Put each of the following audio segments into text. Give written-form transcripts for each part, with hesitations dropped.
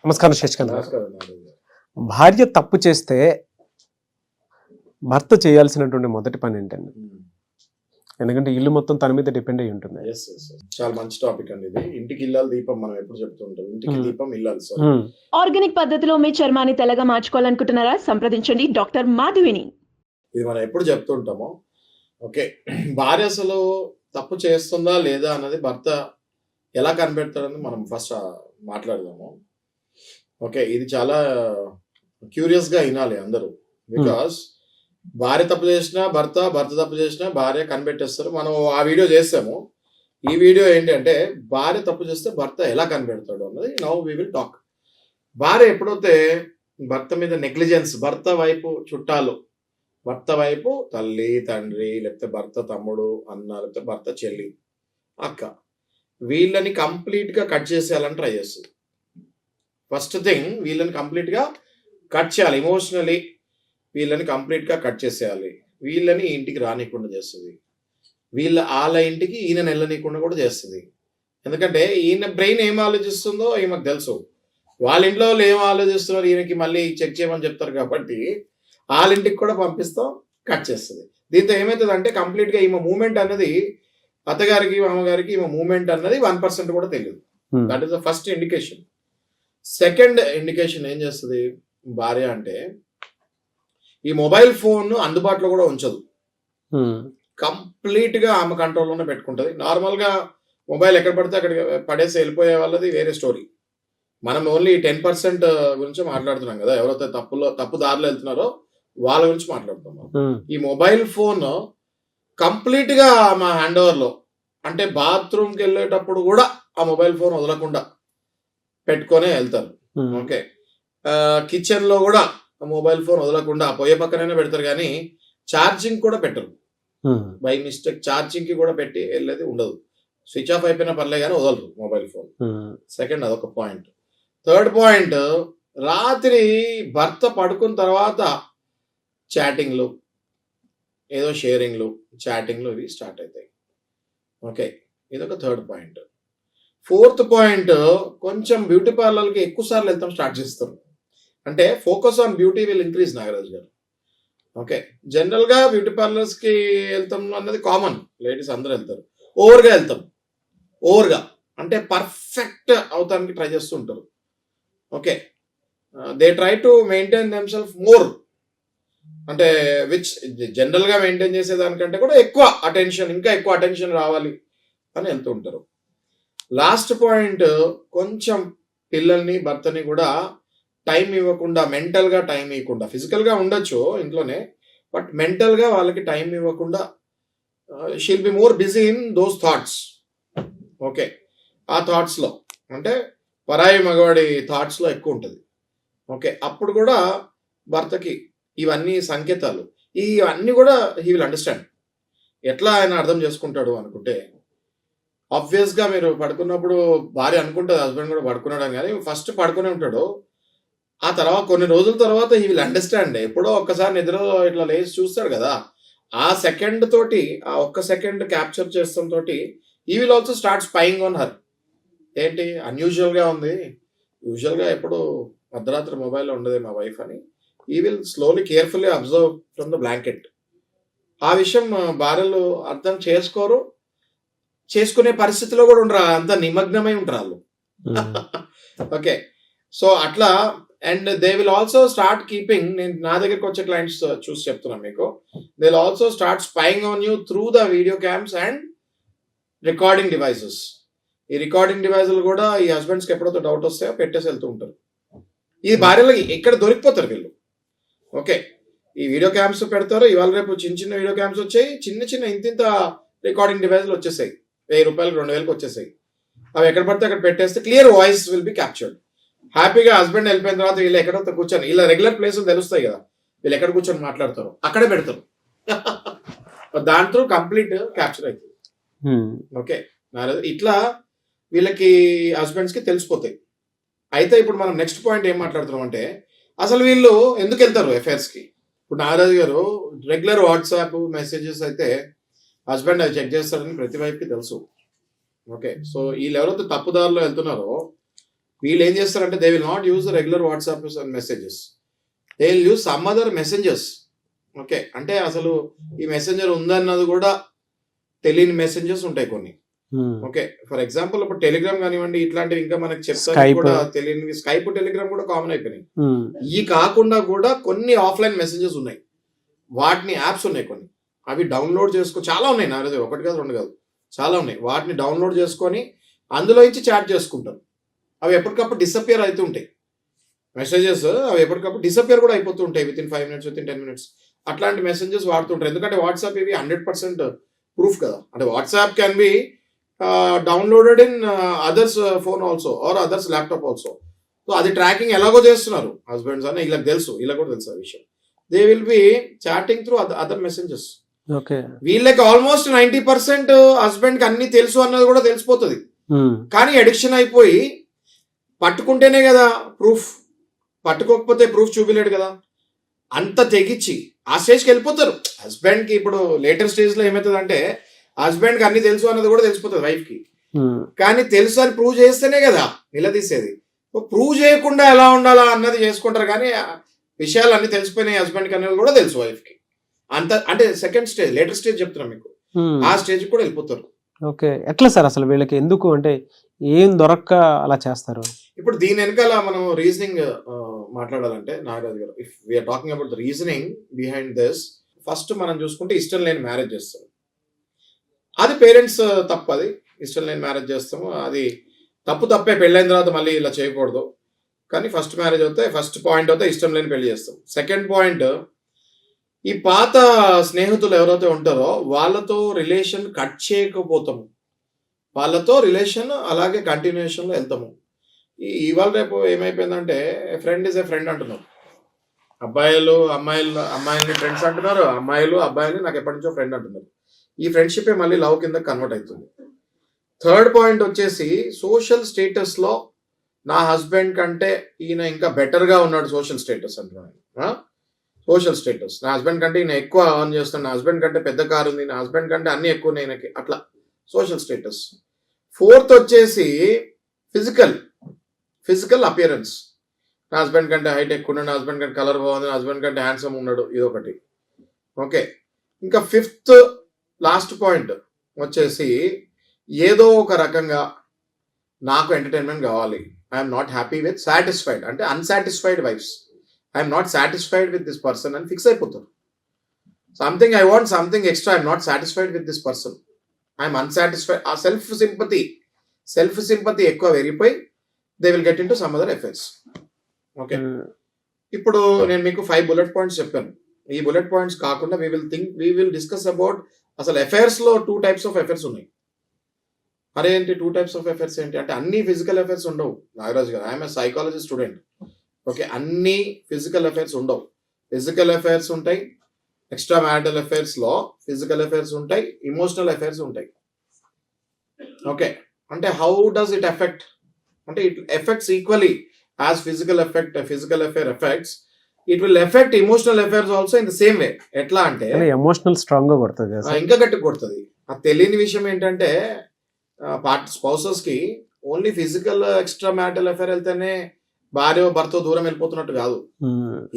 నమస్కారం శశికాంత్ గారు. నమస్కారం నాగరాజు గారు. భార్య తప్పు చేస్తే భర్త చేయాల్సినటువంటి మొదటి పని ఏంటండి? ఎందుకంటే ఇల్లు మొత్తం తన మీద డిపెండ్ అయి ఉంటుంది. Yes, yes, yes. చాలా మంచి టాపిక్ అండి ఇది. ఇంటికి ఇల్లాలి దీపం మనం ఎప్పుడు చెప్తుంటాం. ఇంటికి దీపం ఇల్లాలి సార్. ఆర్గానిక్ పద్ధతిలో మీ చర్మాన్ని తెల్లగా మార్చుకోవాలనుకుంటున్నారా? సంప్రదించండి డాక్టర్ మాధవిని. ఇది మనం ఎప్పుడు చెప్తుంటామో. ఓకే, భార్య అసలు తప్పు చేస్తుందా లేదా అన్నది భర్త ఎలా కనిపెడతాడని మనం ఫస్ట్ మాట్లాడదాము. ఓకే, ఇది చాలా క్యూరియస్ గా వినాలి అందరూ. బికాస్ భార్య తప్పు చేసినా భర్త, భర్త తప్పు చేసినా భార్య కనిపెట్టేస్తారు. మనం ఆ వీడియో చేసాము. ఈ వీడియో ఏంటంటే భార్య తప్పు చేస్తే భర్త ఎలా కనిపెడతాడు అన్నది నౌ వి విల్ టాక్. భార్య ఎప్పుడైతే భర్త మీద నెగ్లిజెన్స్, భర్త వైపు చుట్టాలు, భర్త వైపు తల్లి తండ్రి, లేకపోతే భర్త తమ్ముడు అన్న, లేకపోతే భర్త చెల్లి అక్క, వీళ్ళని కంప్లీట్ గా కట్ చేసేయాలని ట్రై చేస్తుంది. ఫస్ట్ థింగ్ వీళ్ళని కంప్లీట్ గా కట్ చేయాలి. ఎమోషనలీ వీళ్ళని కంప్లీట్ గా కట్ చేసేయాలి. వీళ్ళని ఇంటికి రానికుండా చేస్తుంది. వాళ్ళ ఇంటికి ఈయన వెళ్ళనీయకుండా కూడా చేస్తుంది. ఎందుకంటే ఈయన బ్రెయిన్ ఏం ఆలోచిస్తుందో ఈమెకు తెలుసు. వాళ్ళ ఇంట్లో వాళ్ళు ఏం ఆలోచిస్తున్నారు ఈయనకి మళ్ళీ చెక్ చేయమని చెప్తారు కాబట్టి వాళ్ళ ఇంటికి కూడా పంపిస్తాం, కట్ చేస్తుంది. దీంతో ఏమవుతుంది అంటే కంప్లీట్ గా ఈమె మూమెంట్ అన్నది అత్తగారికి మామగారికి ఈమె మూమెంట్ అన్నది 1% కూడా తెలియదు. That is the first indication. Second indication ఏం చేస్తుంది భార్య అంటే ఈ మొబైల్ ఫోన్ అందుబాటులో కూడా ఉంచదు. కంప్లీట్ గా ఆమె కంట్రోల్లోనే పెట్టుకుంటది. నార్మల్ గా మొబైల్ ఎక్కడ పడితే అక్కడ పడేసి వెళ్ళిపోయే వాళ్ళది వేరే స్టోరీ. మనం ఓన్లీ 10% గురించి మాట్లాడుతున్నాం కదా. ఎవరైతే తప్పు దారిలో వెళ్తున్నారో వాళ్ళ గురించి మాట్లాడుతున్నాం. ఈ మొబైల్ ఫోన్ కంప్లీట్ గా మా హ్యాండ్ ఓవర్ లో, అంటే బాత్రూమ్ కి వెళ్ళేటప్పుడు కూడా ఆ మొబైల్ ఫోన్ వదలకుండా పెట్టుకొనే వెళ్తారు. ఓకే, కిచెన్ లో కూడా మొబైల్ ఫోన్ వదలకుండా పొయ్యి పక్కనైనా పెడతారు కానీ ఛార్జింగ్ కూడా పెట్టరు. బై మిస్టేక్ ఛార్జింగ్ కి కూడా పెట్టి వెళ్ళేది ఉండదు. స్విచ్ ఆఫ్ అయిపోయినా పర్లే కానీ వదలరు మొబైల్ ఫోన్. సెకండ్ అదొక పాయింట్. థర్డ్ పాయింట్, రాత్రి భర్త పడుకున్న తర్వాత చాటింగ్లు, ఏదో షేరింగ్లు, చాటింగ్లు ఇవి స్టార్ట్ అవుతాయి. ఓకే, ఇదొక థర్డ్ పాయింట్. ఫోర్త్ పాయింట్, కొంచెం బ్యూటీ పార్లర్కి ఎక్కువ సార్లు వెళ్తాం స్టార్ట్ చేస్తారు. అంటే focus on beauty will increase Nagaraju గారు. ఓకే, జనరల్ గా బ్యూటీ పార్లర్స్ కి వెళ్తాం అన్నది కామన్, లేడీస్ అందరూ వెళ్తారు. ఓవర్గా వెళ్తాం, ఓవర్గా అంటే పర్ఫెక్ట్ అవటానికి ట్రై చేస్తూ ఉంటారు. Okay, they try to maintain themself more, అంటే విచ్ జనరల్ గా మెయింటైన్ చేసేదానికంటే కూడా ఎక్కువ అటెన్షన్, ఇంకా ఎక్కువ అటెన్షన్ రావాలి అని వెళ్తూ ఉంటారు. లాస్ట్ పాయింట్, కొంచెం పిల్లల్ని భర్తని కూడా టైం ఇవ్వకుండా, మెంటల్ గా టైం ఇవ్వకుండా, ఫిజికల్ గా ఉండొచ్చు ఇంట్లోనే బట్ మెంటల్ గా వాళ్ళకి టైం ఇవ్వకుండా she'll be more busy in those thoughts. Okay, ఆ థాట్స్ లో అంటే పరాయి మగవాడి థాట్స్ లో ఎక్కువ ఉంటుంది. ఓకే, అప్పుడు కూడా భర్తకి ఇవన్నీ సంకేతాలు, ఇవన్నీ కూడా హీ విల్ అండర్స్టాండ్. ఎట్లా ఆయన అర్థం చేసుకుంటాడు అనుకుంటే, ఆబ్వియస్ గా మీరు పడుకున్నప్పుడు భార్య అనుకుంటుంది హస్బెండ్ కూడా పడుకున్నాడు అని, కానీ ఫస్ట్ పడుకునే ఉంటాడు. ఆ తర్వాత కొన్ని రోజుల తర్వాత హీ విల్ అండర్స్టాండ్. ఎప్పుడో ఒక్కసారి నిద్రలో ఇట్లా లేచి చూస్తాడు కదా, ఆ సెకండ్ తోటి, ఆ ఒక్క సెకండ్ క్యాప్చర్ చేస్తాం తోటి he will also start spying on her. ఏంటి అన్యూజువల్ గా ఉంది, యూజువల్ గా ఎప్పుడు అర్ధరాత్రి మొబైల్లో ఉండదు మా వైఫ్ అని he will slowly carefully observe from the blanket. ఆ విషయం భార్యలు అర్థం చేసుకోరు, చేసుకునే పరిస్థితిలో కూడా ఉండరు, అంత నిమగ్నమై ఉంటారు వాళ్ళు. ఓకే, సో అట్లా. And they will also start keeping, నేను నా దగ్గరకు వచ్చే క్లయింట్స్ చూసి చెప్తున్నాను మీకు, they will also start spying on you through the video cams and recording devices. ఈ రికార్డింగ్ డివైజులు కూడా ఈ హస్బెండ్స్కి ఎప్పుడైతే డౌట్ వస్తాయో పెట్టేసి వెళ్తూ ఉంటారు. ఈ భార్యలకి ఎక్కడ దొరికిపోతారు వీళ్ళు. ఓకే, ఈ వీడియో క్యామ్స్ పెడతారు, ఇవాళ రేపు చిన్న చిన్న వీడియో క్యామ్స్ వచ్చాయి, చిన్న చిన్న ఇంత రికార్డింగ్ డివైజులు వచ్చేసాయి, 1000 రూపాయలు 2000కి వచ్చేసాయి. అవి ఎక్కడ పడితే అక్కడ పెట్టేస్తే clear voice will be captured. హ్యాపీగా హస్బెండ్ వెళ్ళిపోయిన తర్వాత వీళ్ళు ఎక్కడో కూర్చొని, ఇలా రెగ్యులర్ ప్లేసులు తెలుస్తాయి కదా, వీళ్ళు ఎక్కడ కూర్చొని మాట్లాడతారు అక్కడే పెడతారు. దాంతో కంప్లీట్ క్యాప్చర్ అవుతుంది. ఓకే, ఇట్లా వీళ్ళకి హస్బెండ్స్ కి తెలిసిపోతాయి. అయితే ఇప్పుడు మనం నెక్స్ట్ పాయింట్ ఏం మాట్లాడుతున్నాం అంటే, అసలు వీళ్ళు ఎందుకు వెళ్తారు అఫైర్స్ కి. ఇప్పుడు నాగరాజు గారు రెగ్యులర్ వాట్సాప్ మెసేజెస్ అయితే హస్బెండ్ అవి చెక్ చేస్తారని ప్రతి వైపుకి తెలుసు. ఓకే, సో వీళ్ళు ఎవరైతే తప్పుదారిలో వెళ్తున్నారో వీళ్ళు ఏం చేస్తారంటే they will not use the regular WhatsApp and messages, they will use some other messengers. Okay, అంటే అసలు ఈ మెసెంజర్ ఉందన్నది కూడా తెలియని మెసెంజర్స్ ఉంటాయి కొన్ని. ఓకే, ఫర్ ఎగ్జాంపుల్ ఇప్పుడు టెలిగ్రామ్ కానివ్వండి, ఇట్లాంటివి ఇంకా మనకి చెప్తాను Skype. కూడా తెలియని స్కైప్, టెలిగ్రామ్ కూడా కామన్ అయిపోయినాయి. ఈ కాకుండా కూడా కొన్ని ఆఫ్లైన్ మెసేజెస్ ఉన్నాయి, వాటిని యాప్స్ ఉన్నాయి కొన్ని, అవి డౌన్లోడ్ చేసుకో, చాలా ఉన్నాయి నా దగ్గర, ఒకటి కాదు రెండు కాదు చాలా ఉన్నాయి. వాటిని డౌన్లోడ్ చేసుకొని అందులో నుంచి చాట్ చేసుకుంటారు. అవి ఎప్పటికప్పుడు డిసపియర్ అవుతూ ఉంటాయి మెసేజెస్, అవి ఎప్పటికప్పుడు డిసపియర్ కూడా అయిపోతూ ఉంటాయి వితిన్ 5 minutes, వితిన్ 10 minutes. అట్లాంటి మెసేజెస్ వాడుతుంటారు. ఎందుకంటే వాట్సాప్ ఇవి 100% ప్రూఫ్ కదా. అంటే WhatsApp can be downloaded in others phone also or others laptop also. So అది ట్రాకింగ్ ఎలాగో చేస్తున్నారు హస్బెండ్స్ అని ఇలా తెలుసు, ఇలా కూడా తెలుసు ఆ విషయం. They will be chatting through other messengers. Okay, వీళ్ళకి ఆల్మోస్ట్ 90% హస్బెండ్ కి అన్ని తెలుసు అన్నది కూడా తెలిసిపోతుంది. కానీ అడిక్షన్ అయిపోయి పట్టుకుంటేనే కదా ప్రూఫ్, పట్టుకోకపోతే ప్రూఫ్ చూపిలేడు కదా, అంత తెగిచ్చి ఆ స్టేజ్కి వెళ్ళిపోతారు. హస్బెండ్ కి ఇప్పుడు లేటర్ స్టేజ్ లో ఏమవుతుంది అంటే హస్బెండ్ కి అన్ని తెలుసు అన్నది కూడా తెలిసిపోతుంది వైఫ్ కి. కానీ తెలుసు అని ప్రూవ్ చేస్తేనే కదా నిలదీసేది. ప్రూవ్ చేయకుండా ఎలా ఉండాలా అన్నది చేసుకుంటారు. కానీ విషయాలు అన్ని తెలిసిపోయినాయి హస్బెండ్ కి అనేది కూడా తెలుసు వైఫ్ కి. అంత అంటే సెకండ్ స్టేజ్, లేటర్ స్టేజ్ చెప్తున్నాం మీకు, ఆ స్టేజ్ కూడా వెళ్ళిపోతారు. ఓకే, ఎట్లా సార్ అసలు వీళ్ళకి ఎందుకు అంటే ఏం దొరక్క అలా చేస్తారు? ఇప్పుడు దీని వెనకాల మనం రీజనింగ్ మాట్లాడాలంటే నాగరాజు గారు, if we are talking about the reasoning behind this, first మనం చూసుకుంటే ఇష్టం లేని మ్యారేజ్ చేస్తాం, అది పేరెంట్స్ తప్పు. అది ఇష్టం లేని మ్యారేజ్ చేస్తాము, అది తప్పే. పెళ్ళైన తర్వాత మళ్ళీ ఇలా చేయకూడదు. కానీ ఫస్ట్ మ్యారేజ్ అవుతే ఫస్ట్ పాయింట్ అవుతే ఇష్టం లేని పెళ్లి చేస్తాం. సెకండ్ పాయింట్, ఈ పాత స్నేహితులు ఎవరైతే ఉంటారో వాళ్ళతో రిలేషన్ కట్ చేయకపోతాము, వాళ్ళతో రిలేషన్ అలాగే కంటిన్యూషన్లో వెళ్తాము. ఇవాళ రేపు ఏమైపోయిందంటే ఫ్రెండ్ ఇస్ ఏ ఫ్రెండ్ అంటున్నారు, అమ్మాయిల్ని ఫ్రెండ్స్ అంటున్నారు, అమ్మాయిలు అబ్బాయిలు నాకు ఎప్పటి నుంచో ఫ్రెండ్ అంటున్నారు. ఈ ఫ్రెండ్షిప్ మళ్ళీ లవ్ కింద కన్వర్ట్ అవుతుంది. థర్డ్ పాయింట్ వచ్చేసి సోషల్ స్టేటస్ లో నా హస్బెండ్ కంటే ఈయన ఇంకా బెటర్ గా ఉన్నాడు, సోషల్ స్టేటస్ అంటున్నాను. సోషల్ స్టేటస్, నా హస్బెండ్ కంటే ఈయన ఎక్కువ ఆన్ చేస్తాను, నా హస్బెండ్ కంటే పెద్ద కారు ఉంది, నా హస్బెండ్ కంటే అన్ని ఎక్కువ నేనకి, అట్లా సోషల్ స్టేటస్. ఫోర్త్ వచ్చేసి ఫిజికల్ అపియరెన్స్, నా హస్బెండ్ కంటే హైట్ ఎక్కువ ఉన్నాడు, నా హస్బెండ్ కంటే కలర్ బాగుంది, నా హస్బెండ్ కంటే హ్యాండ్సమ్ ఉన్నాడు, ఇదొకటి. ఓకే, ఇంకా ఫిఫ్త్ లాస్ట్ పాయింట్ వచ్చేసి ఏదో ఒక రకంగా నాకు ఎంటర్టైన్మెంట్ కావాలి, I'm not happy with satisfied, అంటే unsatisfied wives, I'm not satisfied with this person అని ఫిక్స్ అయిపోతారు. Something I want something extra, I'm not satisfied with this person, I'm unsatisfied. ఆ సెల్ఫ్ సింపతి ఎక్కువ పెరిగిపోయి they will get into some other effects. Okay, ఇప్పుడు నేను మీకు 5 bullet points చెప్పాను. ఈ బుల్లెట్ పాయింట్స్ కాకుండా వీ విల్ డిస్కస్ అబౌట్ అసలు అఫైర్స్ లో 2 types ఆఫ్ అఫైర్స్ ఉన్నాయి. అరే ఏంటి 2 types ఆఫ్ అఫైర్స్ ఏంటి అంటే అన్ని ఫిజికల్ అఫైర్స్ ఉండవు నాగరాజు గారు, I'm a psychology student. Okay, అన్ని ఫిజికల్ అఫైర్స్ ఉండవు, ఫిజికల్ అఫైర్స్ ఉంటాయి, ఎక్స్ట్రా మ్యారిటల్ అఫైర్స్ లో ఫిజికల్ అఫైర్స్ ఉంటాయి, ఇమోషనల్ అఫైర్స్ ఉంటాయి. ఓకే, అంటే హౌ డస్ ఇట్ ఎఫెక్ట్ అంటే it effects equally as physical affair effects, it will effect emotional affairs also in the same way. ఎట్లా అంటే emotional strong గా కొడుతుంది, ఇంకా గట్టి కొడుతుంది. ఆ తెలియని విషయం ఏంటంటే స్పౌసెస్ కి only physical extra marital affair వెళ్తేనే భార్య భర్త దూరం వెళ్ళిపోతున్నట్టు కాదు,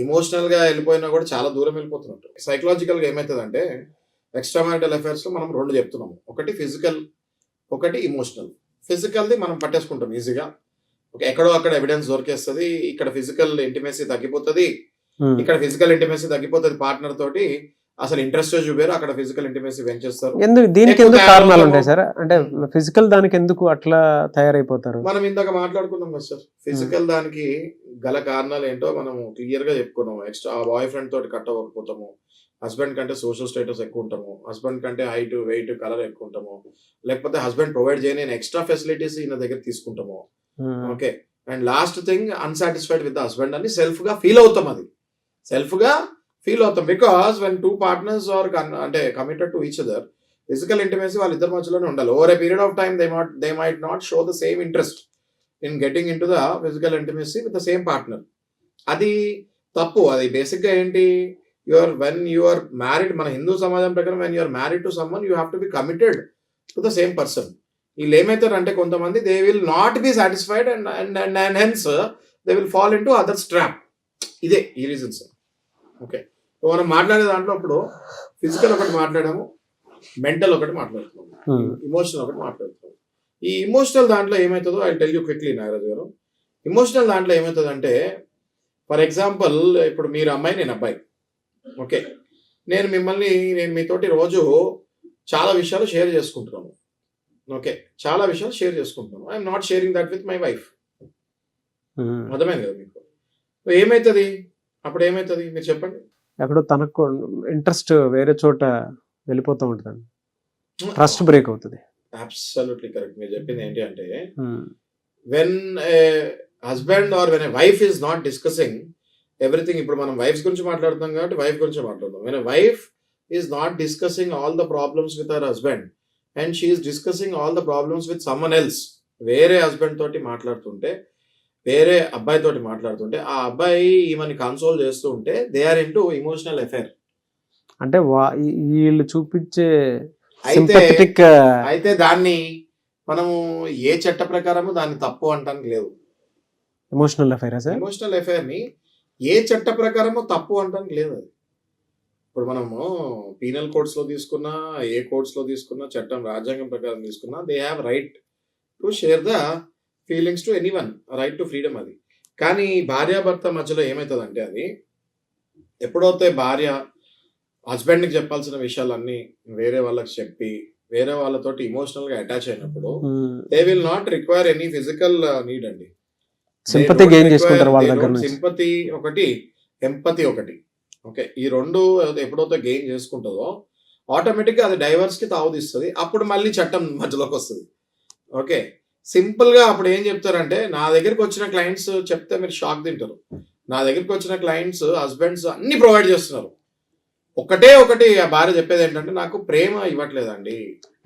ఇమోషనల్ గా వెళ్ళిపోయినా కూడా చాలా దూరం వెళ్ళిపోతున్నట్టు. సైకలాజికల్ గా ఏమవుతుంది అంటే ఎక్స్ట్రా మ్యారిటల్ అఫైర్స్ లో మనం 2 చెప్తున్నాము, ఒకటి ఫిజికల్, ఒకటి ఇమోషనల్. ఫిజికల్ది మనం పట్టేసుకుంటాం ఈజీగా, ఎక్కడో అక్కడ ఎవిడెన్స్ దొరికేస్తుంది, ఇక్కడ ఫిజికల్ ఇంటిమేసీ తగ్గిపోతుంది, ఇక్కడ ఫిజికల్ ఇంటిమేసీ తగ్గిపోతుంది పార్ట్నర్ తోటి, అసలు ఇంట్రెస్ట్ చూపారు, అక్కడ ఫిజికల్ ఇంటిమేసీ పెంచేస్తారు. దీనికి ఎందుకు కారణాలు ఉంటాయి సార్? అంటే ఫిజికల్ దానికి ఎందుకు అట్లా తయారైపోతారు? మనం ఇందాక మాట్లాడుకున్నాం కదా సార్, ఫిజికల్ దానికి గల కారణాలు ఏంటో మనం క్లియర్ గా చెప్పుకున్నాం. ఎక్స్ట్రా బాయ్ ఫ్రెండ్ తోటి కట్ అవ్వకపోతాము, హస్బెండ్ కంటే సోషల్ స్టేటస్ ఎక్కువ ఉంటాము, హస్బెండ్ కంటే హైట్ వెయిట్ కలర్ ఎక్కువ ఉంటాము, లేకపోతే హస్బెండ్ ప్రొవైడ్ చేయని ఎక్స్ట్రా ఫెసిలిటీస్ ఈయన దగ్గర తీసుకుంటాము. Okay, and last thing unsatisfied with the husband అని సెల్ఫ్ గా ఫీల్ అవుతాం, అది సెల్ఫ్ గా ఫీల్ అవుతాం. బికాస్ వెన్ 2 partners ఆర్ అంటే committed to each other, physical intimacy వాళ్ళిద్దరి మధ్యలోనే ఉండాలి. Over a period of time they might not show the same interest in getting in to the physical intimacy with the same partner. అది తప్పు. అది basic గా ఏంటి, when you are married, మన హిందూ సమాజం ప్రకారం when you are married to someone you have to be committed to the same person. వీళ్ళు ఏమవుతారంటే కొంతమంది they will not be satisfied and hence they will fall into others trap. ఇదే ఈ reasons. Okay, మనం మాట్లాడే దాంట్లో ఇప్పుడు physical ఒకటి మాట్లాడాము, మెంటల్ ఒకటి మాట్లాడుతున్నాము, ఇమోషనల్ ఒకటి మాట్లాడుతున్నాము. ఈ ఇమోషనల్ దాంట్లో ఏమవుతుందో I tell you quickly Nagaraju గారు. ఇమోషనల్ దాంట్లో ఏమవుతుందంటే ఫర్ ఎగ్జాంపుల్ ఇప్పుడు మీరు అమ్మాయి నేను అబ్బాయి. ఓకే, నేను మీతోటి రోజు చాలా విషయాలు షేర్ చేసుకుంటున్నాను. ఓకే, చాలా విషయాలు షేర్ చేసుకుంటున్నాను. I'm not sharing that with my wife. అర్థమైంది కదా మీకు? ఏమవుతుంది అప్పుడు? ఏమవుతుంది మీరు చెప్పండి. ఎక్కడో తనకు ఇంట్రెస్ట్ వేరే చోట వెళ్ళిపోతూ ఉంటుంది, ట్రస్ట్ బ్రేక్ అవుతుంది. Absolutely correct. మీరు చెప్పింది ఏంటి అంటే when husband or when wife is not discussing everything. ఇప్పుడు మనం వైఫ్స్ గురించి మాట్లాడుతాం కాబట్టి వైఫ్ గురించి మాట్లాడుతాం. When wife is not discussing all the problems with her husband and she is discussing all the problems with someone else, వేరే husband తోటి మాట్లాడుతుంటే, వేరే అబ్బాయి తోటి మాట్లాడుతుంటే, ఆ అబ్బాయి ఈమెని కన్సోల్ చేస్తూ ఉంటే they are into emotional affair. అంటే వీళ్ళు చూపించే అయితే దాన్ని మనము ఏ చట్ట ప్రకారము దాన్ని తప్పు అంటానికి లేదు. ఎమోషనల్ అఫైర్ ఎమోషనల్ అఫైర్ ని ఏ చట్ట ప్రకారము తప్పు అంటానికి లేదు. అది ఇప్పుడు మనము పీనల్ కోడ్స్ లో తీసుకున్నా, ఏ కోడ్స్ లో తీసుకున్నా, చట్టం రాజ్యాంగం ప్రకారం తీసుకున్నా, they have right to share the feelings to anyone, right to freedom. అది కానీ భార్యాభర్త మధ్యలో ఏమవుతుందంటే అది ఎప్పుడైతే భార్య హస్బెండ్కి చెప్పాల్సిన విషయాలన్నీ వేరే వాళ్ళకి చెప్పి వేరే వాళ్ళతోటి ఇమోషనల్ గా అటాచ్ అయినప్పుడు they will not require any physical need అండి. సింపతి గెయిన్ చేసుకుంటారు వాళ్ళ దగ్గర నుంచి. సింపతి ఒకటి, ఎంపతి ఒకటి. ఓకే, ఈ రెండు ఎప్పుడైతే గెయిన్ చేసుకుంటుందో ఆటోమేటిక్ గా అది డైవర్స్ కి తావుదిస్తుంది. అప్పుడు మళ్ళీ చట్టం మధ్యలోకి వస్తుంది. ఓకే, సింపుల్ గా అప్పుడు ఏం చెప్తారంటే, నా దగ్గరికి వచ్చిన క్లయింట్స్ చెప్తే మీరు షాక్ తింటారు. నా దగ్గరికి వచ్చిన క్లయింట్స్ హస్బెండ్స్ అన్ని ప్రొవైడ్ చేస్తున్నారు. ఒకటి ఆ భార్య చెప్పేది ఏంటంటే, నాకు ప్రేమ ఇవ్వట్లేదండి,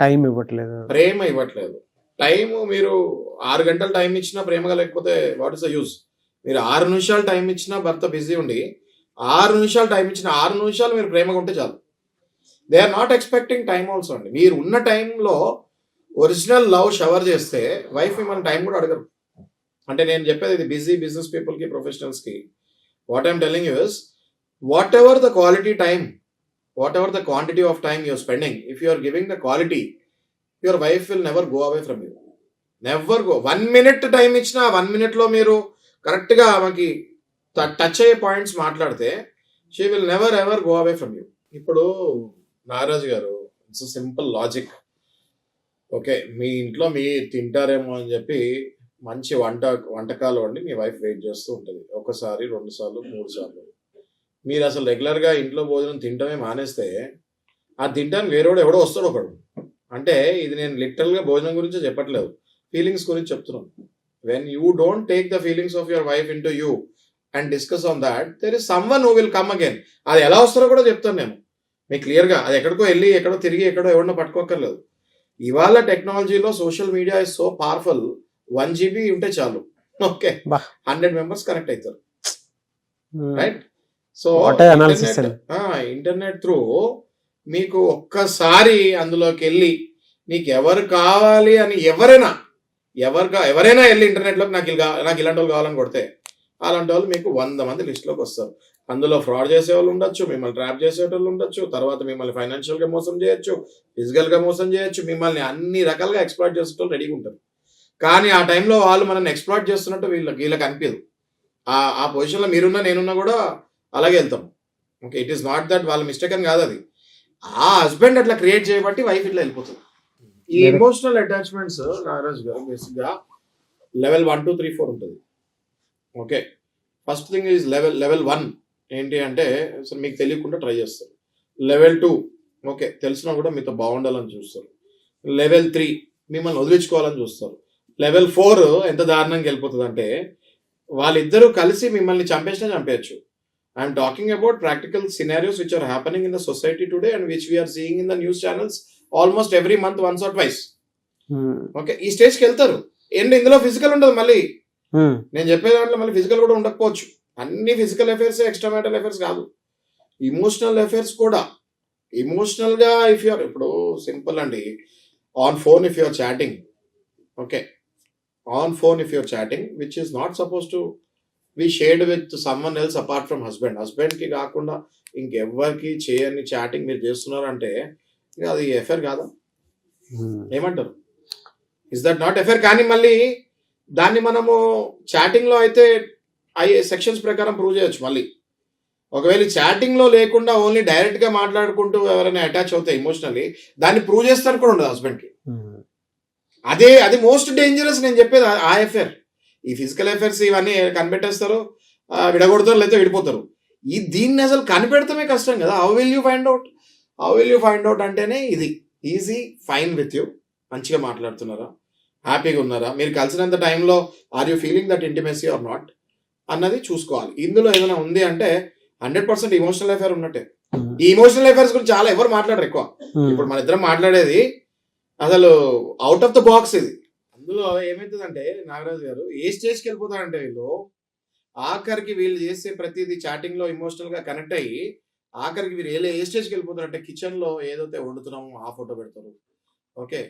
టైం ఇవ్వట్లేదు, ప్రేమ ఇవ్వట్లేదు. టైం మీరు 6 గంటలు టైం ఇచ్చినా ప్రేమగా లేకపోతే వాట్ ఇస్ ద యూజ్? మీరు 6 నిమిషాలు టైం ఇచ్చినా భర్త బిజీ ఉండి 6 నిమిషాలు టైం ఇచ్చిన 6 నిమిషాలు మీరు ప్రేమగా ఉంటే చాలు. They are not expecting time also అండి. మీరు ఉన్న టైంలో ఒరిజినల్ లవ్ షవర్ చేస్తే వైఫ్ మిమ్మల్ని టైం కూడా అడగరు. అంటే నేను చెప్పేది ఇది బిజీ బిజినెస్ పీపుల్ కి, ప్రొఫెషనల్స్ కి. What I'm telling you is whatever the quality time, whatever the quantity of time you're spending, if you are giving the quality, your wife will never go away from you. Never go. 1 minute time ఇచ్చినా 1 minute లో మీరు correct గా ఆమెకి touch అయ్యే points మాట్లాడితే she will never ever go away from you. ఇప్పుడు నాగరాజు గారు, it's simple logic. Okay, మీ ఇంట్లో మీ తింటారేమో అని చెప్పి మంచి వంటకాలు వండి మీ వైఫ్ వెయిట్ చేస్తూ ఉంటుంది. 1 సారి 2 సార్లు 3 సార్లు. మీరు అసలు రెగ్యులర్గా ఇంట్లో భోజనం తింటమే మానేస్తే ఆ తింటానికి వేరేవాడు ఎవడో వస్తాడు ఒకడు. అంటే ఇది నేను లిటరల్గా భోజనం గురించి చెప్పట్లేదు, ఫీలింగ్స్ గురించి చెప్తున్నాను. When you don't take the feelings of your wife in to you and discuss on that, there is someone who will come again. అది ఎలా వస్తారో కూడా చెప్తాను నేను మీకు క్లియర్గా. అది ఎక్కడికో వెళ్ళి ఎక్కడో తిరిగి ఎక్కడో ఎవరినో పట్టుకోక్కర్లేదు. ఇవాళ టెక్నాలజీలో social media is so powerful. 1 GB ఉంటే చాలు. ఓకే, 100 మెంబర్స్ కనెక్ట్ అవుతారు. రైట్? సో ఇంటర్నెట్ త్రూ మీకు ఒక్కసారి అందులోకి వెళ్ళి నీకు ఎవరు కావాలి అని ఎవరైనా వెళ్ళి ఇంటర్నెట్లోకి నాకు ఇలాంటి వాళ్ళు కావాలని కొడితే అలాంటి వాళ్ళు మీకు 100 మంది లిస్ట్లోకి వస్తారు. అందులో ఫ్రాడ్ చేసే వాళ్ళు ఉండొచ్చు, మిమ్మల్ని ట్రాప్ చేసేవాళ్ళు ఉండొచ్చు, తర్వాత మిమ్మల్ని ఫైనాన్షియల్గా మోసం చేయొచ్చు, ఫిజికల్గా మోసం చేయొచ్చు, మిమ్మల్ని అన్ని రకాలుగా ఎక్స్ప్లాయిట్ చేసేటోళ్ళు రెడీగా ఉంటారు. కానీ ఆ టైంలో వాళ్ళు మనల్ని ఎక్స్ప్లాయిట్ చేస్తున్నట్టు వీళ్ళకి అనిపించదు. ఆ పొజిషన్లో మీరున్నా నేనున్నా కూడా అలాగే వెళ్తాం. Okay, it is not that వాళ్ళ మిస్టేక్ అని కాదు, అది ఆ హస్బెండ్ అట్లా క్రియేట్ చేయబట్టి వైఫ్ ఇట్లా వెళ్ళిపోతుంది. ఈ ఎమోషనల్ అటాచ్మెంట్స్ నాగరాజ్ గారు బేసిక్గా లెవెల్ 1, 2, 3, 4 ఉంటుంది. Okay, first thing is level 1 ఏంటి అంటే అసలు మీకు తెలియకుండా ట్రై చేస్తారు. లెవెల్ 2 ఓకే తెలిసినా కూడా మీతో బాగుండాలని చూస్తారు. లెవెల్ 3 మిమ్మల్ని వదిలించుకోవాలని చూస్తారు. లెవెల్ 4 ఎంత దారుణంగా వెళ్ళిపోతుంది అంటే వాళ్ళిద్దరూ కలిసి మిమ్మల్ని చంపేసినా చంపేయచ్చు. I'm talking about practical scenarios which are happening in the society today and which we're seeing in the news channels almost every month once or twice. Okay, ఈ స్టేజ్కి వెళ్తారు. ఏంటి ఇందులో ఫిజికల్ ఉండదు. మళ్ళీ నేను చెప్పే దాంట్లో మళ్ళీ ఫిజికల్ కూడా ఉండకపోవచ్చు. అన్ని physical affairs extra marital affairs కాదు, ఇమోషనల్ అఫైర్స్ కూడా. ఇమోషనల్ గా ఇఫ్ యూఆర్ ఇప్పుడు సింపుల్ అండి, on phone if you're chatting okay, on phone if your chatting which is not suppose to be shared with someone else apart from హస్బెండ్కి కాకుండా ఇంకెవ్వరికి చేయని chatting మీరు చేస్తున్నారు అంటే ఇక అది ఎఫ్ఐఆర్ కాదా? ఏమంటారు? Is that not FIR? కానీ మళ్ళీ దాన్ని మనము చాటింగ్ లో అయితే సెక్షన్స్ ప్రకారం ప్రూవ్ చేయొచ్చు. మళ్ళీ ఒకవేళ చాటింగ్ లో లేకుండా ఓన్లీ డైరెక్ట్ గా మాట్లాడుకుంటూ ఎవరైనా అటాచ్ అవుతే ఇమోషనల్లీ దాన్ని ప్రూవ్ చేస్తారు కూడా ఉండదు హస్బెండ్ కి. అది మోస్ట్ డేంజరస్ నేను చెప్పేది ఆ ఎఫ్ఐఆర్. ఈ ఫిజికల్ ఎఫైర్స్ ఇవన్నీ కనిపెట్టేస్తారు, విడగొడతారు, లేకపోతే విడిపోతారు. దీన్ని అసలు కనిపెడతామే కష్టం కదా. How will you find out అంటేనే ఇది ఈజీ ఫైన్ విత్ యూ, మంచిగా మాట్లాడుతున్నారా, హ్యాపీగా ఉన్నారా, మీరు కలిసినంత టైంలో are you feeling that intimacy or not అన్నది చూసుకోవాలి. ఇందులో ఏదైనా ఉంది అంటే 100% ఇమోషనల్ అఫైర్ ఉన్నట్టే. ఈ ఇమోషనల్ అఫైర్స్ గురించి చాలా ఎవరు మాట్లాడరు ఎక్కువ. ఇప్పుడు మన ఇద్దరం మాట్లాడేది అసలు అవుట్ ఆఫ్ ద బాక్స్ ఇది. అందులో ఏమవుతుందంటే నాగరాజు గారు ఏ స్టేజ్కి వెళ్ళిపోతారంటే వీళ్ళు ఆఖరికి వీళ్ళు చేసే ప్రతిదీ చాటింగ్ లో ఇమోషనల్ గా కనెక్ట్ అయ్యి ఆఖరికి వీళ్ళు ఏ స్టేజ్కి వెళ్ళిపోతారంటే కిచెన్ లో ఏదైతే వండుతున్నామో ఆ ఫోటో పెడతారు. ఓకే,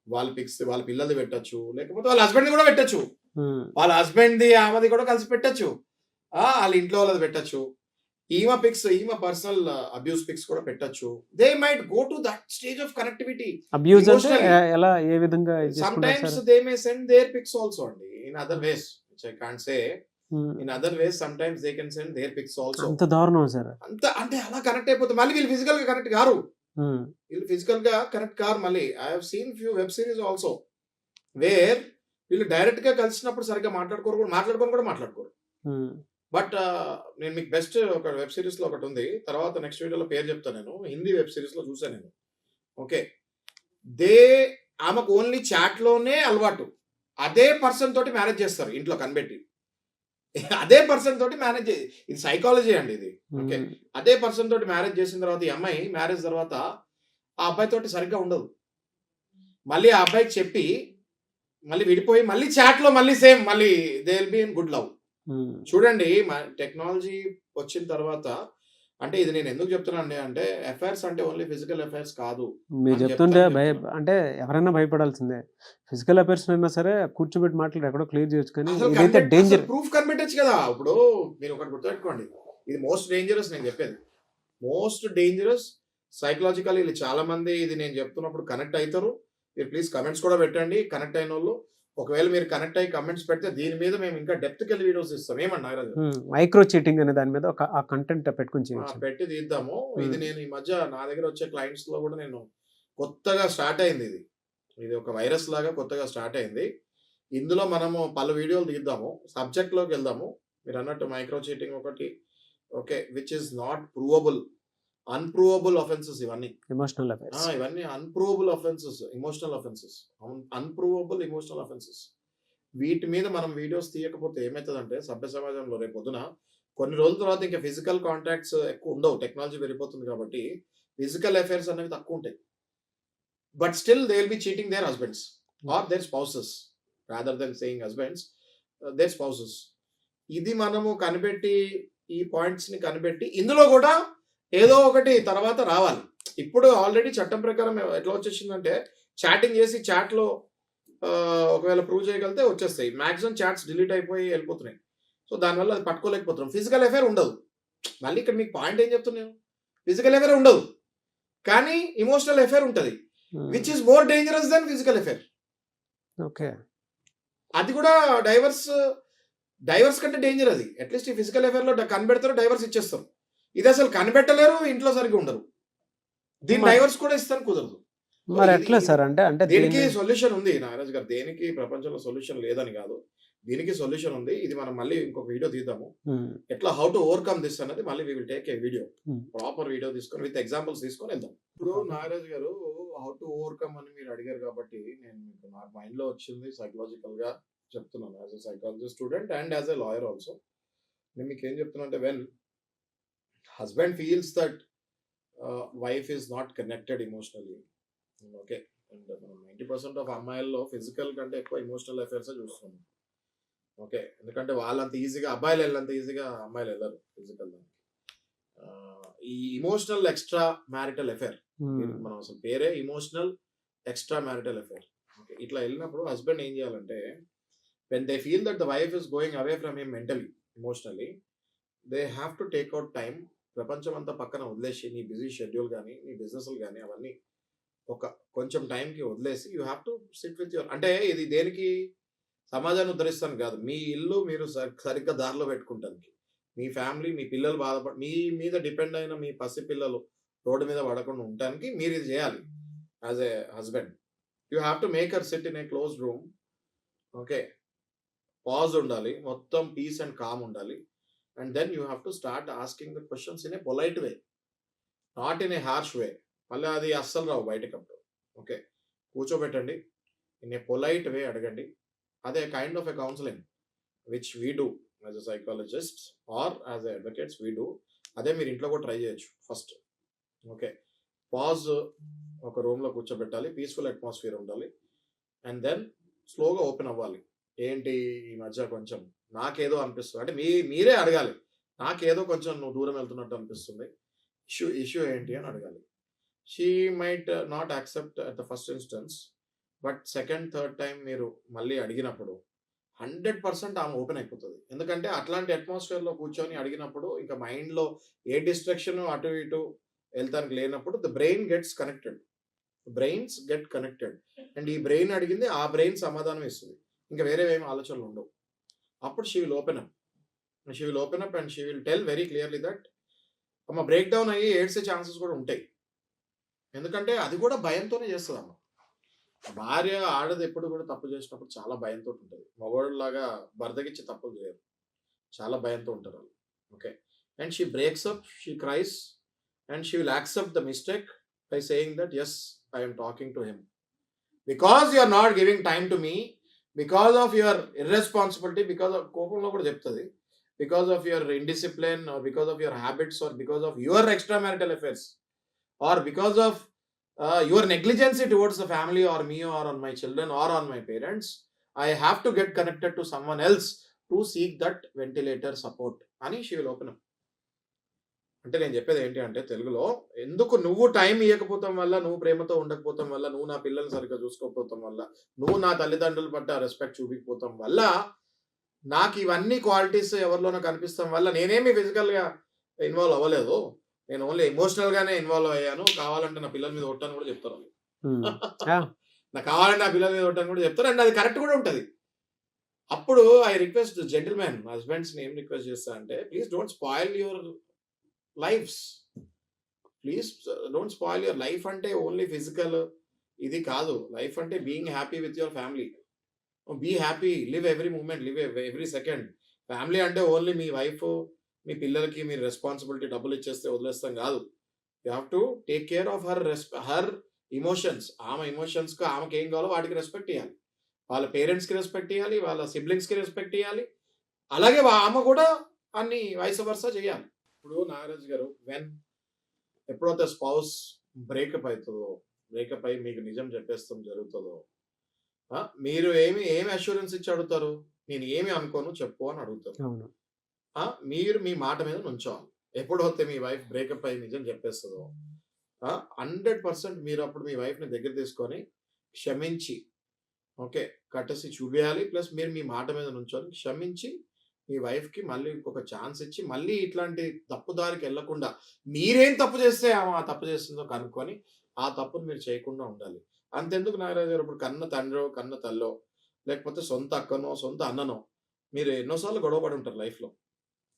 వాళ్ళ పిక్స్ వాళ్ళ పిల్లలది పెట్టచ్చు, లేకపోతే వాళ్ళ హస్బెండ్ కూడా పెట్టచ్చు, వాళ్ళ హస్బెండ్ ఆమెది కూడా కలిసి పెట్టచ్చు, వాళ్ళ ఇంట్లో వాళ్ళది పెట్టచ్చు, ఈమె పిక్స్ ఈమె పర్సనల్ అబ్యూస్ పిక్స్ కూడా పెట్టచ్చు. They might go to that stage of connectivity. Abuse అంటే ఎలా, ఏ విధంగా? Sometimes they may send their pics also అండి, in other ways which I can't say. In other ways sometimes they can send their pics also. అంత దారుణం sir. అంత అంటే అలా కనెక్ట్ అయిపోతుంది. మళ్ళీ వీళ్ళు ఫిజికల్ గా కనెక్ట్ కారు, మళ్ళీ I have seen few web series also where వీళ్ళు డైరెక్ట్ గా కలిసినప్పుడు సరిగ్గా మాట్లాడుకోరు. బట్ నేను మీకు బెస్ట్ ఒక వెబ్ సిరీస్ లో ఒకటి ఉంది, తర్వాత నెక్స్ట్ వీడియోలో పేరు చెప్తాను. నేను హిందీ వెబ్ సిరీస్ లో చూసాను నేను. ఓకే, ఆమెకు ఓన్లీ చాట్ లోనే అలవాటు, అదే పర్సన్ తోటి మ్యారేజ్ చేస్తారు ఇంట్లో కనిపెట్టి, అదే పర్సన్ తోటి మ్యారేజ్. ఇది సైకాలజీ అండి ఇది. ఓకే, అదే పర్సన్ తోటి మ్యారేజ్ చేసిన తర్వాత ఈ అమ్మాయి మ్యారేజ్ తర్వాత ఆ అబ్బాయి తోటి సరిగ్గా ఉండదు. మళ్ళీ ఆ అబ్బాయికి చెప్పి మళ్ళీ విడిపోయి మళ్ళీ చాట్ లో మళ్ళీ సేమ్, మళ్ళీ they will be in good love. చూడండి, టెక్నాలజీ వచ్చిన తర్వాత అంటే ఇది నేను ఎందుకు చెప్తున్నాను అంటే అఫైర్స్ అంటే ఓన్లీ ఫిజికల్ అఫైర్స్ కాదు. మీరు చెప్తుంటే అంటే ఎవరైనా భయపడాల్సిందే. ఫిజికల్ అఫైర్స్ అయినా సరే కూర్చోబెట్టి మాట్లాడి ఎక్కడో క్లియర్ చేయొచ్చు, కానీ ఇదైతే డేంజర్. ప్రూఫ్ కనిపెట్టచ్చు కదా. ఇప్పుడు మీరు ఒకటి గుర్తుపెట్టుకోండి, ఇది మోస్ట్ డేంజరస్. నేను చెప్పేది మోస్ట్ డేంజరస్ సైకలాజికల్. వీళ్ళు చాలా మంది ఇది నేను చెప్తున్నప్పుడు కనెక్ట్ అవుతారు. మీరు ప్లీజ్ కమెంట్స్ కూడా పెట్టండి కనెక్ట్ అయిన వాళ్ళు. ఒకవేళ మీరు కనెక్ట్ అయ్యి కమెంట్స్ పెడితే దీని మీద మేము ఇంకా డెప్త్ కెళ్ళి వీడియోస్ ఇస్తాం. ఏమన్నా మైక్రో చీటింగ్ అనే దాని మీద ఒక కంటెంట్ పెట్టి తీద్దాము. ఇది నేను ఈ మధ్య నా దగ్గర వచ్చే క్లయింట్స్ లో కూడా నేను కొత్తగా స్టార్ట్ అయింది. ఇది ఒక వైరస్ లాగా కొత్తగా స్టార్ట్ అయింది. ఇందులో మనము పలు వీడియోలు తీద్దాము, సబ్జెక్ట్ లోకి వెళ్దాము. మీరు అన్నట్టు మైక్రో చీటింగ్ ఒకటి. Okay, which is not provable, unprovable offences ఇవన్నీ. ఎమోషనల్ అఫెన్స్ ఇవన్నీ unprovable offences, emotional offences, unprovable emotional offences. వీటి మీద మనం వీడియోస్ తీయకపోతే ఏమవుతుందంటే సభ్య సమాజంలో రేపు పొద్దున కొన్ని రోజుల తర్వాత ఇంకా ఫిజికల్ కాంటాక్ట్స్ ఎక్కువ ఉండవు. టెక్నాలజీ పెరిగిపోతుంది కాబట్టి ఫిజికల్ అఫైర్స్ అనేవి తక్కువ ఉంటాయి. But still they will be cheating their husbands or their spouses, rather than saying husbands, their spouses. ఇది మనము కనిపెట్టి ఈ పాయింట్స్ ని కనిపెట్టి ఇందులో కూడా ఏదో ఒకటి తర్వాత రావాలి. ఇప్పుడు ఆల్రెడీ చట్టం ప్రకారం ఎట్లా వచ్చేసిందంటే చాటింగ్ చేసి చాట్ లో ఒకవేళ ప్రూవ్ చేయగలిగితే వచ్చేస్తాయి. మాక్సిమం చాట్స్ డిలీట్ అయిపోయి వెళ్ళిపోతున్నాయి. సో దానివల్ల అది పట్టుకోలేకపోతున్నాం. ఫిజికల్ అఫైర్ ఉండదు. మళ్ళీ ఇక్కడ మీకు పాయింట్ ఏం చెప్తున్నాను, ఫిజికల్ అఫైర్ ఉండదు కానీ ఇమోషనల్ అఫైర్ ఉంటుంది, which is more dangerous than physical affair. Okay, అది కూడా డైవర్స్ కంటే డేంజర్ అది. అట్లీస్ట్ ఈ ఫిజికల్ అఫైర్ లో కనిపెడతారు, డైవర్స్ ఇచ్చేస్తారు. ఇది అసలు కనిపెట్టలేరు, ఇంట్లో సరిగ్గా ఉండరు, దీని డైవర్స్ కూడా ఇస్తాను కుదరదు. మరి ఎట్లా సార్? అంటే దీనికి సొల్యూషన్ ఉంది నాగరాజ్ గారు. దేనికి ప్రపంచంలో సొల్యూషన్ లేదని కాదు, దీనికి సొల్యూషన్ ఉంది. ఇది మనం మళ్ళీ ఇంకొక వీడియో తీద్దాము, ఎట్లా హౌ టు ఓవర్కమ్ దిస్ అనేది. మళ్ళీ we will take a video, proper video తీసుకొని విత్ ఎగ్జాంపుల్స్ తీసుకొని వెళ్దాం. ఇప్పుడు నాగరాజ్ గారు హౌ టు ఓవర్కమ్ అని మీరు అడిగారు కాబట్టి నేను మీకు నా మైండ్ లో వచ్చింది సైకలాజికల్ గా చెప్తున్నాను. As a psychology student and as a lawyer also నేను మీకు ఏం చెప్తున్నా అంటే, when husband feels that wife is not connected emotionally, okay, and 90% of అమ్మాయిల్లో physical కంటే ఎక్కువ ఇమోషనల్ అఫైర్స్ చూస్తున్నాం. ఓకే, ఎందుకంటే వాళ్ళంత ఈజీగా అబ్బాయిలు వెళ్ళంత ఈజీగా అమ్మాయిలు వెళ్ళరు ఫిజికల్ దానికి. ఈ ఇమోషనల్ ఎక్స్ట్రా మ్యారిటల్ అఫైర్, మనం అసలు పేరే emotional extra marital affair. Okay. ఇట్లా వెళ్ళినప్పుడు హస్బెండ్ ఏం చేయాలంటే when they feel that the wife is going away from him mentally, emotionally, they have to take out time. ప్రపంచం అంతా పక్కన వదిలేసి నీ బిజీ షెడ్యూల్ కానీ నీ బిజినెస్లు కానీ అవన్నీ ఒక కొంచెం టైంకి వదిలేసి you have to SIT with your, అంటే ఇది దేనికి సమాజాన్ని ఉద్ధరిస్తాను కాదు, మీ ఇల్లు మీరు సరిగ్గా దారిలో పెట్టుకుంటానికి, మీ ఫ్యామిలీ మీ పిల్లలు మీ మీద డిపెండ్ అయిన మీ పసి పిల్లలు రోడ్డు మీద పడకుండా ఉండటానికి మీరు ఇది చేయాలి. As a husband you have to make her sit in a close room. Okay, pause ఉండాలి, మొత్తం పీస్ అండ్ కామ్ ఉండాలి. And then you have to start asking the questions in a polite way, not in a harsh way. మళ్ళీ అది అస్సలు రావు బయటకు అప్పుడు. Okay, కూర్చోబెట్టండి, ఇన్ ఏ పొలైట్ వే అడగండి. అదే kind of a counselling which we do as a psychologist or as a advocates we do. అదే మీరు ఇంట్లో కూడా ట్రై చేయొచ్చు ఫస్ట్. ఓకే, పాజ్ ఒక రూమ్లో కూర్చోబెట్టాలి, పీస్ఫుల్ అట్మాస్ఫియర్ ఉండాలి. అండ్ దెన్ స్లోగా ఓపెన్ అవ్వాలి. ఏంటి ఈ మధ్య కొంచెం నాకేదో అనిపిస్తుంది అంటే మీరే అడగాలి, నాకేదో కొంచెం నువ్వు దూరం వెళ్తున్నట్టు అనిపిస్తుంది, ఇష్యూ ఏంటి అని అడగాలి. She might not accept at the first instance, but second third time మీరు మళ్ళీ అడిగినప్పుడు 100% ఆమె ఓపెన్ అయిపోతుంది. ఎందుకంటే అట్లాంటి అట్మాస్ఫియర్లో కూర్చొని అడిగినప్పుడు ఇంకా మైండ్లో ఏ డిస్ట్రాక్షన్ అటు ఇటు వెళ్తానికి లేనప్పుడు the brain gets connected, brains get connected. And ఈ బ్రెయిన్ అడిగింది ఆ బ్రెయిన్ సమాధానం ఇస్తుంది, ఇంకా వేరే ఏమి ఆలోచనలు ఉండవు. అప్పుడు she will open up and she will tell very clearly that అమ్మ బ్రేక్ డౌన్ అయ్యి ఏడ్సే ఛాన్సెస్ కూడా ఉంటాయి. ఎందుకంటే అది కూడా భయంతోనే చేస్తుంది అమ్మ. భార్య ఆడది ఎప్పుడు కూడా తప్పు చేసినప్పుడు చాలా భయంతో ఉంటుంది. మగవాళ్ళలాగా బరదగిచ్చి తప్పులు చేయరు, చాలా భయంతో ఉంటారు వాళ్ళు. Okay, and she breaks up, she cries and she will accept the mistake by saying that yes I am talking to him because you are not giving time to me, because of your irresponsibility, because of కోపంలో కూడా చెప్తుంది, because of your indiscipline or because of your habits or because of your extra marital affairs or because of your negligence towards the family or me or on my children or on my parents, I have to get connected to someone else to seek that ventilator support అని she will open up. అంటే నేను చెప్పేది ఏంటి అంటే తెలుగులో, ఎందుకు నువ్వు time ఇవ్వకపోవటం వల్ల, నువ్వు ప్రేమతో ఉండకపోవటం వల్ల, నువ్వు నా పిల్లల్ని సరిగ్గా చూసుకోకపోవటం వల్ల, నువ్వు నా తల్లిదండ్రులు పట్ల రెస్పెక్ట్ చూపించకపోవటం వల్ల, నాకు ఇవన్నీ క్వాలిటీస్ ఎవరిలోనో కనిపిస్తాం వల్ల నేనేమి ఫిజికల్గా ఇన్వాల్వ్ అవ్వలేదు, నేను ఓన్లీ ఎమోషనల్ గానే ఇన్వాల్వ్ అయ్యాను, కావాలంటే నా పిల్లల మీద కొట్టాను కూడా చెప్తారు. నాకు కావాలంటే నా పిల్లల మీద కొట్టాను కూడా చెప్తారు. అండ్ అది కరెక్ట్ కూడా ఉంటుంది. అప్పుడు ఐ రిక్వెస్ట్ జెంటిల్మెన్ హస్బెండ్స్ ని ఏం రిక్వెస్ట్ చేస్తా అంటే, please don't spoil your lives, please don't spoil your life. అంటే ఓన్లీ ఫిజికల్ ఇది కాదు, లైఫ్ అంటే being happy with your family. Be happy, live every moment, live every second. Family అంటే only మీ వైఫ్ మీ పిల్లలకి మీరు రెస్పాన్సిబిలిటీ డబ్బులు ఇచ్చేస్తే వదిలేస్తాం కాదు. You have to take care of her emotions. ఆమె ఇమోషన్స్కి ఆమెకి ఏం కావాలో వాటికి రెస్పెక్ట్ ఇవ్వాలి, వాళ్ళ పేరెంట్స్కి రెస్పెక్ట్ ఇవ్వాలి, వాళ్ళ సిబ్లింగ్స్కి రెస్పెక్ట్ ఇవ్వాలి, అలాగే ఆమె కూడా అన్ని వైస్ వర్సా చేయాలి. ఇప్పుడు నాగరాజ్ గారు ఎప్పుడైతే స్పౌస్ బ్రేకప్ అవుతుందో, బ్రేకప్ అయ్యి మీకు నిజం చెప్పేస్తాం జరుగుతుందో, మీరు ఏమి అష్యూరెన్స్ ఇచ్చి అడుగుతారు, నేను ఏమి అనుకోను చెప్పు అని అడుగుతారు. మీరు మీ మాట మీద నుంచోవాలి. ఎప్పుడైతే మీ వైఫ్ బ్రేకప్ అయ్యి నిజం చెప్పేస్తుందో 100% మీరు అప్పుడు మీ వైఫ్ని దగ్గర తీసుకొని క్షమించి, ఓకే, కట్టసి చూపించాలి. ప్లస్ మీరు మీ మాట మీద నుంచొని క్షమించి మీ వైఫ్కి మళ్ళీ ఇంకొక ఛాన్స్ ఇచ్చి, మళ్ళీ ఇట్లాంటి తప్పుదారికి వెళ్లకుండా మీరేం తప్పు చేస్తే ఆమె ఆ తప్పు చేస్తుందో కనుక్కొని ఆ తప్పును మీరు చేయకుండా ఉండాలి. అంతెందుకు నాగరాజు గారు, ఇప్పుడు కన్న తండ్రో కన్న తల్లో లేకపోతే సొంత అక్కనో సొంత అన్ననో మీరు ఎన్నోసార్లు గొడవపడి ఉంటారు లైఫ్లో.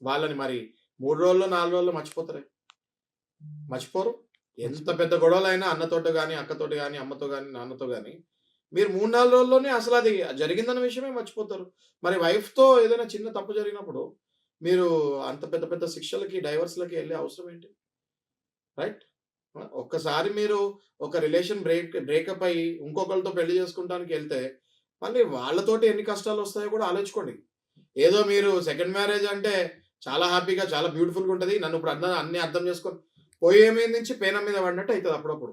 వాళ్ళని మరి 3 రోజుల్లో 4 రోజుల్లో మర్చిపోరు. ఎంత పెద్ద గొడవలైనా అన్నతోటి కానీ అక్కతోటి కానీ అమ్మతో కానీ నాన్నతో కానీ మీరు 3-4 రోజుల్లోనే అసలు అది జరిగిందన్న విషయమే మర్చిపోతారు. మరి వైఫ్తో ఏదైనా చిన్న తప్పు జరిగినప్పుడు మీరు అంత పెద్ద పెద్ద శిక్షలకి డైవర్స్లకి వెళ్ళే అవసరం ఏంటి? రైట్. ఒక్కసారి మీరు ఒక రిలేషన్ బ్రేకప్ అయ్యి ఇంకొకరితో పెళ్లి చేసుకుంటానికి వెళ్తే మళ్ళీ వాళ్ళతోటి ఎన్ని కష్టాలు వస్తాయో కూడా ఆలోచించుకోండి. ఏదో మీరు సెకండ్ మ్యారేజ్ అంటే చాలా హ్యాపీగా చాలా బ్యూటిఫుల్గా ఉంటుంది, నన్ను ఇప్పుడు అన్ని అర్థం చేసుకొని పొయ్యే మీద నుంచి పేనం మీద పడినట్టు అవుతుంది అప్పుడప్పుడు.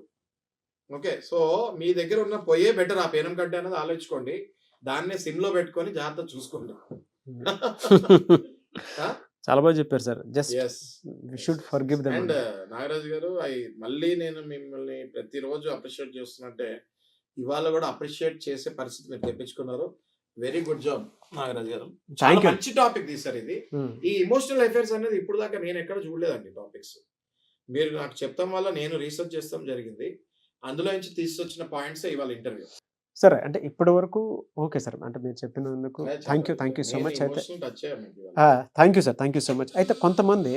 ఓకే, సో మీ దగ్గర ఉన్న పొయ్యే బెటర్ ఆ పేనం కంటే అనేది ఆలోచించుకోండి. దాన్ని సిమ్లో పెట్టుకొని జాగ్రత్త చూసుకోండి. చాలా బాగా చెప్పారు sir. Just we should forgive them. And Nagaraju garu, మళ్ళీ నేను మిమ్మల్ని ప్రతిరోజు అప్రిషియేట్ చేస్తున్నట్టే, ఇవాళ కూడా అప్రిషియేట్ చేసే పరిస్థితి మీరు తెప్పించుకున్నారు. వెరీ గుడ్ జాబ్ నాగరాజ్ గారు. Thank you. మంచి టాపిక్ తీశారు ఇది. ఈ ఎమోషనల్ అఫైర్స్ అనేది ఇప్పుడు దాకా నేను ఎక్కడ చూడలేదండి టాపిక్స్. మీరు నాకు చెప్తాం వల్ల నేను రీసెర్చ్ చేస్తాం జరిగింది. అందులో నుంచి తీసుకొచ్చిన పాయింట్స్ ఇవాళ ఇంటర్వ్యూ. సరే, అంటే ఇప్పటి వరకు ఓకే సార్, అంటే మీరు చెప్పినందుకు థ్యాంక్ యూ సో మచ్. అయితే thank you sir, thank you so much. అయితే కొంతమంది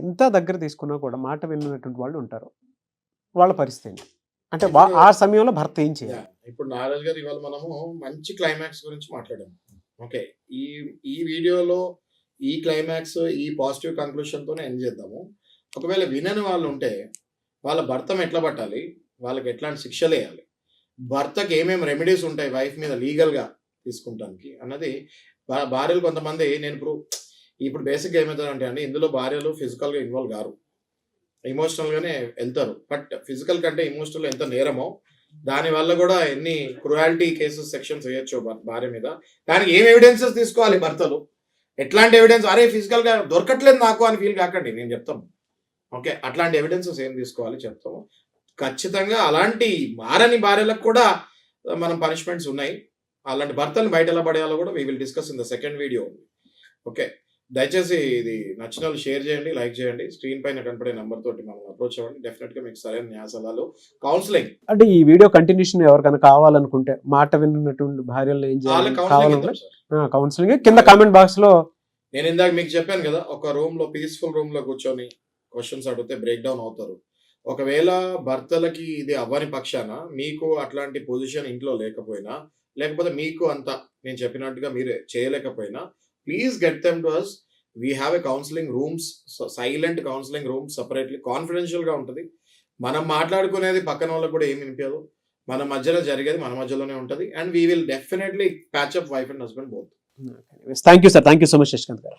ఎంత దగ్గర తీసుకున్నా కూడా మాట విన్నటువంటి వాళ్ళు ఉంటారు. వాళ్ళ పరిస్థితి ఏంటి? అంటే ఆ సమయంలో భర్త ఏం చేయాలి? ఇప్పుడు నాగరాజ్ గారు ఇవాళ మనము మంచి క్లైమాక్స్ గురించి మాట్లాడాము. ఓకే, ఈ వీడియోలో ఈ క్లైమాక్స్ ఈ పాజిటివ్ కంక్లూషన్ తోనే ఎండ్ చేద్దాము. ఒకవేళ వినని వాళ్ళు ఉంటే వాళ్ళ భర్తను ఎట్లా పట్టాలి, వాళ్ళకి ఎట్లాంటి శిక్షలు వేయాలి, భర్తకి ఏమేమి రెమెడీస్ ఉంటాయి వైఫ్ మీద లీగల్గా తీసుకుంటానికి అన్నది. భార్యలు కొంతమంది నేను ఇప్పుడు బేసిక్గా ఏమవుతారంటే అండి, ఇందులో భార్యలు ఫిజికల్గా ఇన్వాల్వ్ కారు, ఎమోషనల్గానే వెళ్తారు. బట్ ఫిజికల్ కంటే ఎమోషనల్ ఎంత నేరమో దానివల్ల కూడా ఎన్ని క్రుయాలిటీ కేసెస్ సెక్షన్స్ వేయచ్చు భార్య మీద. దానికి ఏం ఎవిడెన్సెస్ తీసుకోవాలి భర్తలు, ఎట్లాంటి ఎవిడెన్స్, అరే ఫిజికల్గా దొరకట్లేదు నాకు అని ఫీల్ కాకండి, నేను చెప్తాము. ఓకే, అట్లాంటి ఎవిడెన్సెస్ ఏం తీసుకోవాలి చెప్తాము. ఖచ్చితంగా అలాంటి మారని భార్యలకు కూడా మనం పనిష్మెంట్స్ ఉన్నాయి. అలాంటి భర్తలు బయట ఎలా పడేయాలో కూడా we will discuss in the second video. Okay, దయచేసి ఇది నచ్చిన వాళ్ళు షేర్ చేయండి, లైక్ చేయండి. స్క్రీన్ పైన కనపడే నెంబర్ తోటి మనం అప్రోచ్ అవ్వండి. డెఫినెట్ గా మీకు సరైన న్యాయ సలహాలు, కౌన్సిలింగ్. అంటే ఈ వీడియో కంటిన్యూషన్ ఎవరికైనా కావాలనుకుంటే, మాట విన్నటువంటి భార్యలు ఏం చేయాలి, కౌన్సిలింగ్ కింద కామెంట్ బాక్స్ లో. నేను ఇందాక మీకు చెప్పాను కదా, ఒక రూమ్ లో పీస్ఫుల్ రూమ్ లో కూర్చొని క్వశ్చన్స్ అడిగితే బ్రేక్ డౌన్ అవుతారు. ఒకవేళ భర్తలకి ఇది అవ్వని పక్షాన, మీకు అట్లాంటి పొజిషన్ ఇంట్లో లేకపోయినా, లేకపోతే మీకు అంత నేను చెప్పినట్టుగా మీరు చేయలేకపోయినా, please get them to us. We have a counselling rooms, silent counselling rooms separately, confidential గా ఉంటుంది. మనం మాట్లాడుకునేది పక్కన వాళ్ళకి కూడా ఏమి వినిపించదు, మన మధ్యలో జరిగేది మన మధ్యలోనే ఉంటుంది. And we will definitely patch up wife and husband both. Thank you sir, thank you so much Shashikant గారు.